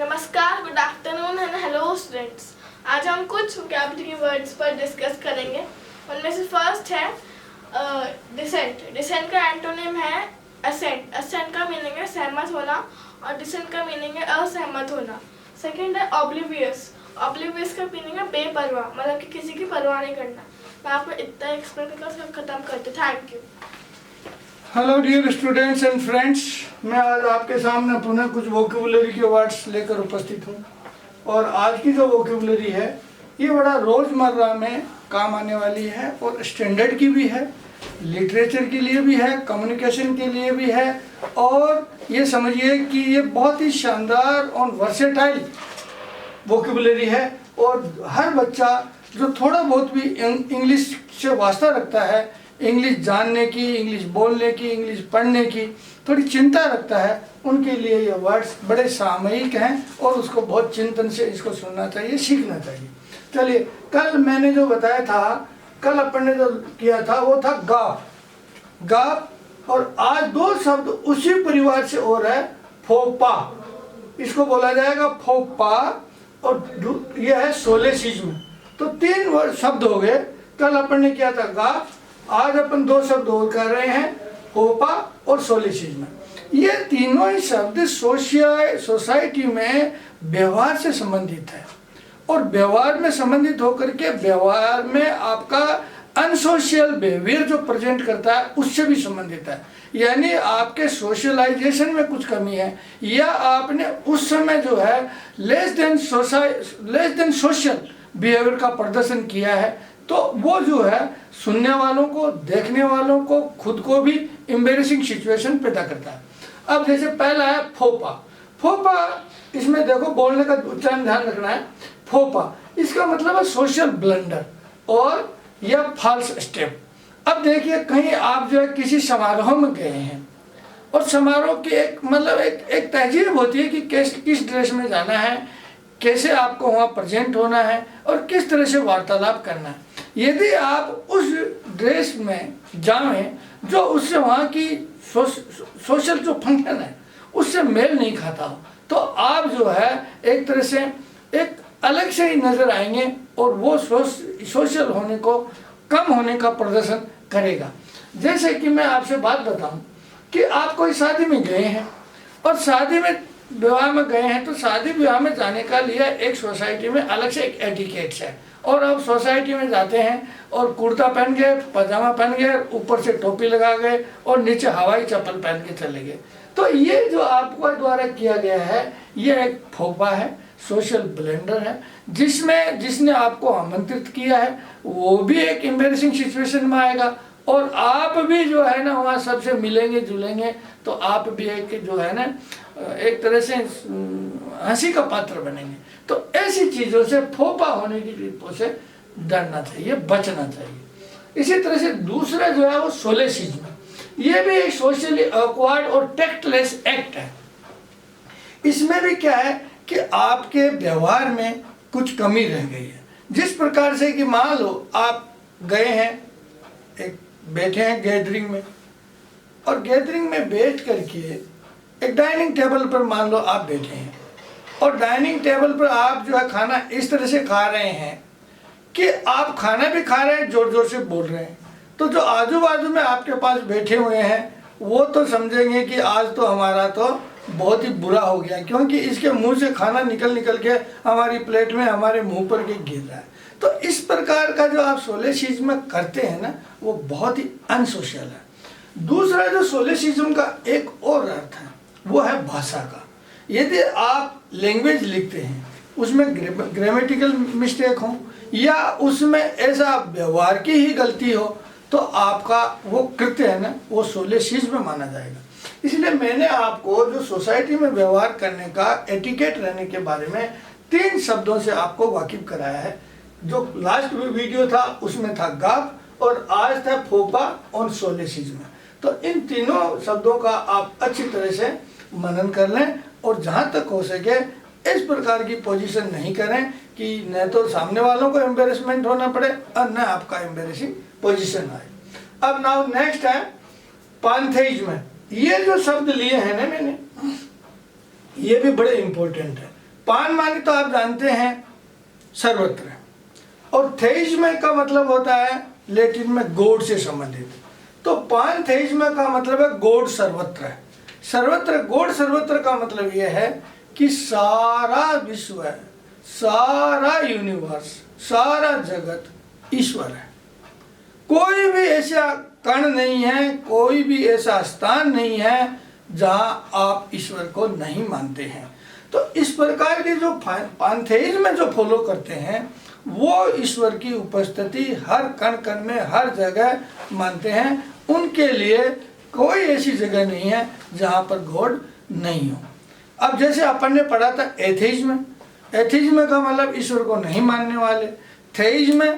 नमस्कार, good afternoon and hello students. आज हम कुछ वोकैबुलरी वर्ड्स पर डिस्कस करेंगे। उनमें से फर्स्ट है डिसेंट। डिसेंट का एंटोनिम है असेंट। असेंट का मीनिंग है सहमत होना और डिसेंट का मीनिंग है असहमत होना। सेकंड है ऑब्लिवियस। ऑब्लिवियस का मीनिंग है बेपरवाह, मतलब कि किसी की परवाह नहीं करना। मैं आपको इतना एक्सप्लेन करके खत्म करती। Thank you. Hello dear students and friends, मैं आज आपके सामने पुनः कुछ वोकैबुलरी के वर्ड्स लेकर उपस्थित हूँ। और आज की जो वोकैबुलरी है ये बड़ा रोज़मर्रा में काम आने वाली है और स्टैंडर्ड की भी है, लिटरेचर के लिए भी है, कम्युनिकेशन के लिए भी है। और ये समझिए कि ये बहुत ही शानदार और वर्सेटाइल वोकैबुलरी है। और हर बच्चा जो थोड़ा बहुत भी इंग्लिश से वास्ता रखता है, इंग्लिश जानने की, इंग्लिश बोलने की, इंग्लिश पढ़ने की थोड़ी चिंता रखता है, उनके लिए ये वर्ड्स बड़े सामयिक हैं और उसको बहुत चिंतन से इसको सुनना चाहिए, सीखना चाहिए। चलिए, कल मैंने जो बताया था, कल अपन ने जो किया था वो था गाप। गाप। और आज दो शब्द उसी परिवार से और है, फोपा। इसको बोला जाएगा फोपा और यह है सोलेसिज्म। तो तीन शब्द हो गए। कल अपन ने किया था गाप, आज अपन दो शब्द और कर रहे हैं, फोपा और सोलेसिज्म। ये तीनों ही शब्द सोसाइटी में व्यवहार से संबंधित है और व्यवहार में संबंधित होकर के व्यवहार में आपका अनसोशियल बिहेवियर जो प्रेजेंट करता है उससे भी संबंधित है। यानी आपके सोशलाइजेशन में कुछ कमी है या आपने उस समय जो है लेस देन सोशल बिहेवियर का प्रदर्शन किया है, तो वो जो है सुनने वालों को, देखने वालों को, खुद को भी एम्बैरेसिंग सिचुएशन पैदा करता है। अब जैसे पहला है फोपा। फोपा, इसमें देखो बोलने का उच्चारण ध्यान रखना है। फोपा इसका मतलब है सोशल ब्लंडर और या फॉल्स स्टेप। अब देखिए, कहीं आप जो है किसी समारोह में गए हैं और समारोह की एक तहजीब होती है कि किस ड्रेस में जाना है, कैसे आपको वहाँ प्रेजेंट होना है और किस तरह से वार्तालाप करना है। यदि आप उस ड्रेस में जाएं जो उससे वहाँ की सोशल जो फंक्शन है उससे मेल नहीं खाता हो, तो आप जो है एक तरह से एक अलग से ही नज़र आएंगे और वो सोशल होने को, कम होने का प्रदर्शन करेगा। जैसे कि मैं आपसे बात बताऊं कि आप कोई शादी में गए हैं और शादी में विवाह में गए हैं, तो शादी विवाह में जाने का लिए एक सोसाइटी में अलग से एक एटिकेट्स है। और आप सोसाइटी में जाते हैं और कुर्ता पहन गए, पजामा पहन गए, ऊपर से टोपी लगा गए और नीचे हवाई चप्पल पहन के चले गए। तो ये जो आपके द्वारा किया गया है ये एक फोपा है, सोशल ब्लेंडर है, जिसने आपको आमंत्रित किया है वो भी एक एम्बैरेसिंग सिचुएशन में आएगा और आप भी जो है ना वहाँ सबसे मिलेंगे जुलेंगे, तो आप भी एक जो है ना एक तरह से हंसी का पात्र बनेंगे। तो ऐसी चीज़ों से, फोपा होने की चीज़ों से डरना चाहिए, बचना चाहिए। इसी तरह से दूसरा जो है वो सोलेसिज्म। ये भी एक सोशली ऑकवर्ड और टेक्टलेस एक्ट है। इसमें भी क्या है कि आपके व्यवहार में कुछ कमी रह गई है। जिस प्रकार से कि मान लो आप गए हैं, एक बैठे हैं गैदरिंग में, और गैदरिंग में बैठ करके एक डाइनिंग टेबल पर मान लो आप बैठे हैं और डाइनिंग टेबल पर आप जो है खाना इस तरह से खा रहे हैं कि आप खाना भी खा रहे हैं, जोर जोर से बोल रहे हैं। तो जो आजू बाजू में आपके पास बैठे हुए हैं वो तो समझेंगे कि आज तो हमारा तो बहुत ही बुरा हो गया, क्योंकि इसके मुंह से खाना निकल के हमारी प्लेट में, हमारे मुंह पर के गिर रहा है। तो इस प्रकार का जो आप सोलेसिज्म करते हैं ना, वो बहुत ही अनसोशल है। दूसरा जो सोलेसिज्म का एक और अर्थ है वो है भाषा का। यदि आप लैंग्वेज लिखते हैं उसमें ग्रामेटिकल मिस्टेक हो या उसमें ऐसा व्यवहार की ही गलती हो, तो आपका वो कृत्य है ना वो सोलेसिज्म माना जाएगा। इसलिए मैंने आपको जो सोसाइटी में व्यवहार करने का एटिकेट रहने के बारे में 3 शब्दों से आपको वाकिफ कराया है। जो लास्ट वीडियो था उसमें था गाप और आज था फोपा और सोलेसिज्म। तो इन तीनों शब्दों का आप अच्छी तरह से मनन कर लें और जहाँ तक हो सके इस प्रकार की पोजीशन नहीं करें कि न तो सामने वालों को एम्बेरसमेंट होना पड़े और न आपका एम्बेरसिंग पोजीशन आए। अब नाउ नेक्स्ट है पांथेइज्म। ये जो शब्द लिए हैं ना मैंने, ये भी बड़े इंपॉर्टेंट है। पान माने तो आप जानते हैं सर्वत्र, और थेइज्म का मतलब होता है लैटिन में गॉड से संबंधित। तो पान थेइज्म का मतलब है गॉड सर्वत्र है। सर्वत्र, गॉड सर्वत्र का मतलब यह है कि सारा विश्व है, सारा यूनिवर्स, सारा जगत ईश्वर है। कोई भी ऐसा कण नहीं है, कोई भी ऐसा स्थान नहीं है जहां आप ईश्वर को नहीं मानते हैं। तो इस प्रकार के जो पांथेइज्म में जो फॉलो करते हैं वो ईश्वर की उपस्थिति हर कण कण में, हर जगह मानते हैं। उनके लिए कोई ऐसी जगह नहीं है जहां पर गॉड नहीं हो। अब जैसे अपन ने पढ़ा था एथेइज्म, एथेइज्म का मतलब ईश्वर को नहीं मानने वाले, थेइज्म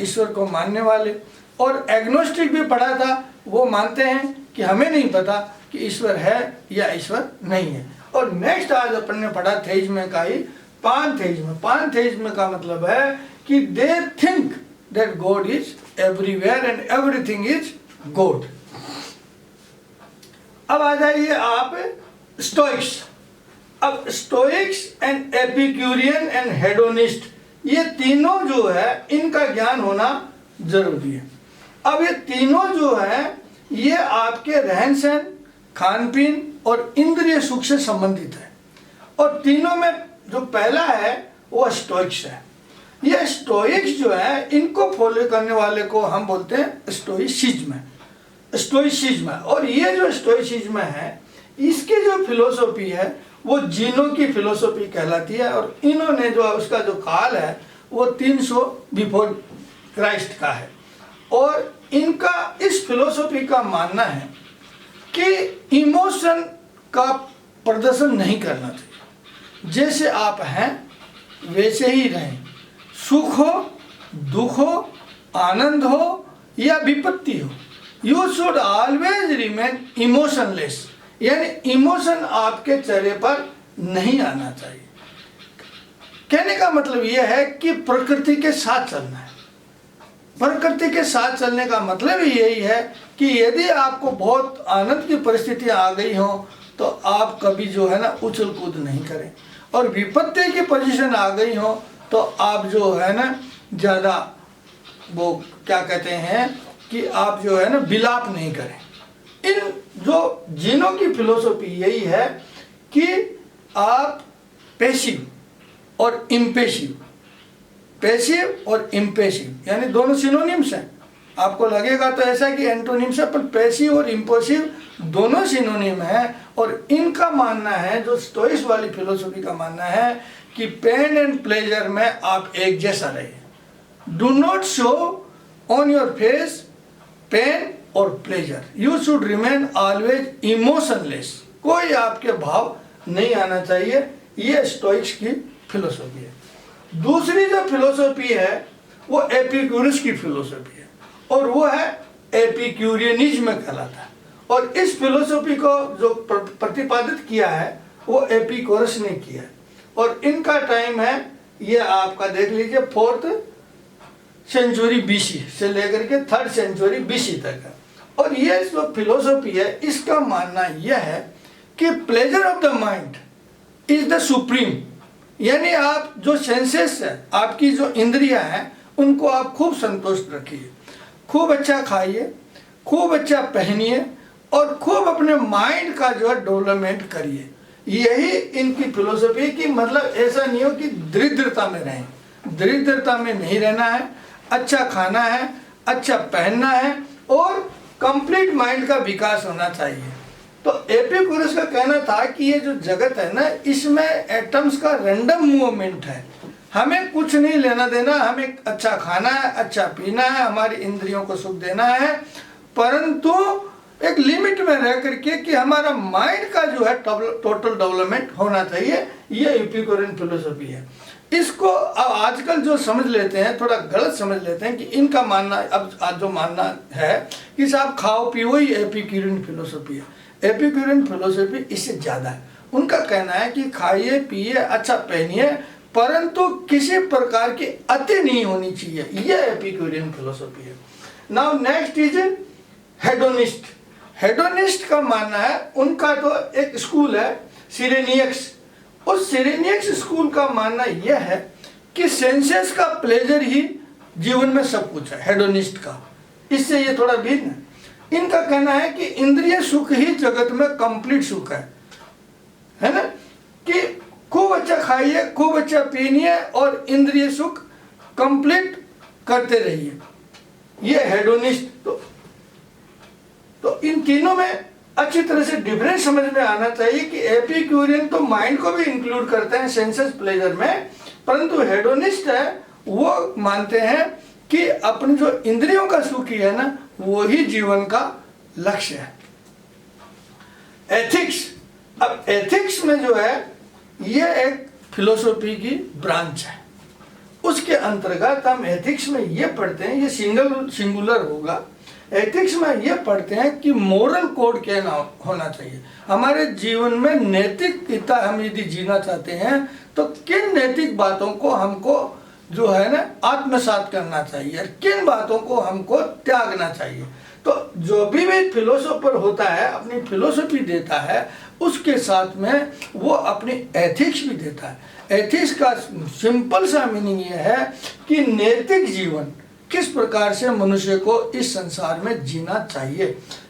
ईश्वर को मानने वाले, और एग्नोस्टिक भी पढ़ा था, वो मानते हैं कि हमें नहीं पता कि ईश्वर है या ईश्वर नहीं है। और नेक्स्ट आज अपन ने पढ़ा थेइज्म का ही पानथेइज्म। पानथेइज्म का मतलब है कि they think that God is everywhere and everything is God. अब आ जाइए आप स्टोइक्स। अब Stoics and Epicurean and hedonist, ये तीनों जो है इनका ज्ञान होना जरूरी है। अब ये तीनों जो है ये आपके रहन सहन, खान पीन और इंद्रिय सुख से संबंधित है। और तीनों में जो पहला है वो स्टोइक्स है। ये स्टोइक्स जो है इनको फॉलो करने वाले को हम बोलते हैं स्टोइसिज्म। स्टोइसिज्म, और ये जो स्टोइसिज्म है इसकी जो फिलोसॉफी है वो जीनों की फिलोसॉफी कहलाती है। और इन्होंने जो उसका जो काल है वो 300 बिफोर क्राइस्ट का है। और इनका इस फिलोसॉफी का मानना है कि इमोशन का प्रदर्शन नहीं करना चाहिए, जैसे आप हैं वैसे ही रहें। सुख हो, दुख हो, आनंद हो या विपत्ति हो, you should always remain emotionless, यानी इमोशन आपके चेहरे पर नहीं आना चाहिए। कहने का मतलब यह है कि प्रकृति के साथ चलना है। प्रकृति के साथ चलने का मतलब यही है कि यदि आपको बहुत आनंद की परिस्थितियां आ गई हो तो आप कभी जो है ना उछल कूद नहीं करें, और विपत्ति की पोजीशन आ गई हो तो आप जो है ना ज़्यादा वो क्या कहते हैं कि आप जो है ना विलाप नहीं करें। इन जो जीनों की फिलोसॉफी यही है कि आप पैसिव और इम्पेसिव, पैसिव और इम्पेसिव यानी दोनों सिनोनिम्स हैं। आपको लगेगा तो ऐसा कि एंटोनिम्स है, पर पैसिव और इम्पोसिव दोनों सिनोनिम हैं। और इनका मानना है, जो स्टोइक्स वाली फिलोसॉफी का मानना है कि पेन एंड प्लेजर में आप एक जैसा रहिए। Do not show on your face pain और pleasure, you should remain always emotionless, कोई आपके भाव नहीं आना चाहिए। ये स्टोइक्स की फिलोसॉफी है। दूसरी जो फिलोसॉफी है वो एपिक्यूरस की फिलोसॉफी है, और वो है एपिक्यूरियनिज्म कहलाता है। और इस फिलोसॉफी को जो प्रतिपादित किया है वो एपिक्यूरस ने किया है। और इनका टाइम है, ये आपका देख लीजिए 4th सेंचुरी बीसी से लेकर के 3rd सेंचुरी बीसी तक है। और ये जो फिलोसॉफी है इसका मानना यह है कि pleasure of the mind is the supreme, यानी आप जो सेंसेस है, आपकी जो इंद्रियां हैं, उनको आप खूब संतुष्ट रखिए, खूब अच्छा खाइए, खूब अच्छा पहनिए, और खूब अपने माइंड का जो है डेवलपमेंट करिए। यही इनकी फिलोसॉफी की मतलब ऐसा नहीं हो कि दरिद्रता में रहें, दरिद्रता में नहीं रहना है, अच्छा खाना है, अच्छा पहनना है, और कंप्लीट माइंड का विकास होना चाहिए। तो एपिक्यूरस का कहना था कि ये जो जगत है ना, इसमें एटम्स का रैंडम मूवमेंट है, हमें कुछ नहीं लेना देना, हमें अच्छा खाना है, अच्छा पीना है, हमारी इंद्रियों को सुख देना है, परंतु एक लिमिट में रह करके कि हमारा माइंड का जो है टोटल डेवलपमेंट होना चाहिए। ये एपिक्यूरियन फिलोसॉफी है। इसको अब आजकल जो समझ लेते हैं, थोड़ा गलत समझ लेते हैं कि इनका मानना, अब आज जो मानना है कि साहब खाओ पियो ही एपिक्यूरियन फिलोसॉफी है। एपिक्यूरियन फिलोसॉफी इससे ज़्यादा है। उनका कहना है कि खाइए पिए, अच्छा पहनिए, परंतु किसी प्रकार की अति नहीं होनी चाहिए। यह एपिक्यूरियन फिलोसॉफी है। Now next is hedonist. Hedonist का मानना है, उनका तो एक स्कूल है सिरेनियक्स, उस सिरेनियक्स स्कूल का मानना यह है कि सेंसेस का प्लेजर ही जीवन में सब कुछ है, हेडोनिस्ट का। इससे ये थोड़ा भिन्न है। इनका कहना है कि इंद्रिय सुख ही जगत में कंप्लीट सुख है ना, कि खूब अच्छा खाइए, खूब अच्छा पीनिए और इंद्रिय सुख कंप्लीट करते रहिए, ये हेडोनिस्ट। तो इन तीनों में अच्छी तरह से डिफरेंस समझ में आना चाहिए कि एपिक्यूरियन तो माइंड को भी इंक्लूड करते हैं सेंसेस प्लेजर में, परंतु हेडोनिस्ट है वो मानते हैं कि अपनी जो इंद्रियों का सुख ही है ना, वो ही जीवन का लक्ष्य है। एथिक्स, अब एथिक्स में जो है ये एक फिलोसॉफी की ब्रांच है। उसके अंतर्गत हम एथिक्स में ये पढ़ते हैं, ये सिंगुलर होगा। एथिक्स में ये पढ़ते हैं कि मोरल कोड क्या होना चाहिए हमारे जीवन में। नैतिकता हम यदि जीना चाहते हैं तो किन नैतिक बातों को हमको जो है ना आत्मसात करना चाहिए, किन बातों को हमको त्यागना चाहिए। तो जो भी फिलोसोफर होता है अपनी फिलोसफी देता है, उसके साथ में वो अपनी एथिक्स भी देता है। एथिक्स का सिंपल सा मीनिंग ये है कि नैतिक जीवन किस प्रकार से मनुष्य को इस संसार में जीना चाहिए।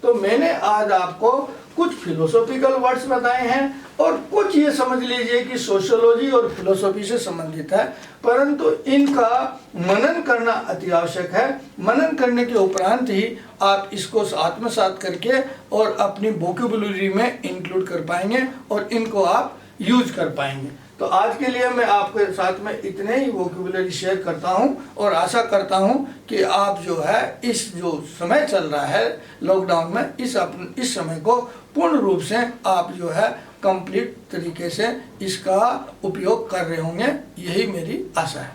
तो मैंने आज आपको कुछ फिलोसॉफिकल वर्ड्स बताए हैं और कुछ ये समझ लीजिए कि सोशियोलॉजी और फिलोसॉफी से संबंधित है, परंतु इनका मनन करना अति आवश्यक है। मनन करने के उपरांत ही आप इसको आत्मसात करके और अपनी वोकैबुलरी में इंक्लूड कर पाएंगे और इनको आप यूज कर पाएंगे। तो आज के लिए मैं आपके साथ में इतने ही वोकैबुलरी शेयर करता हूं और आशा करता हूं कि आप जो है इस जो समय चल रहा है लॉकडाउन में, इस समय को पूर्ण रूप से आप जो है कंप्लीट तरीके से इसका उपयोग कर रहे होंगे, यही मेरी आशा है।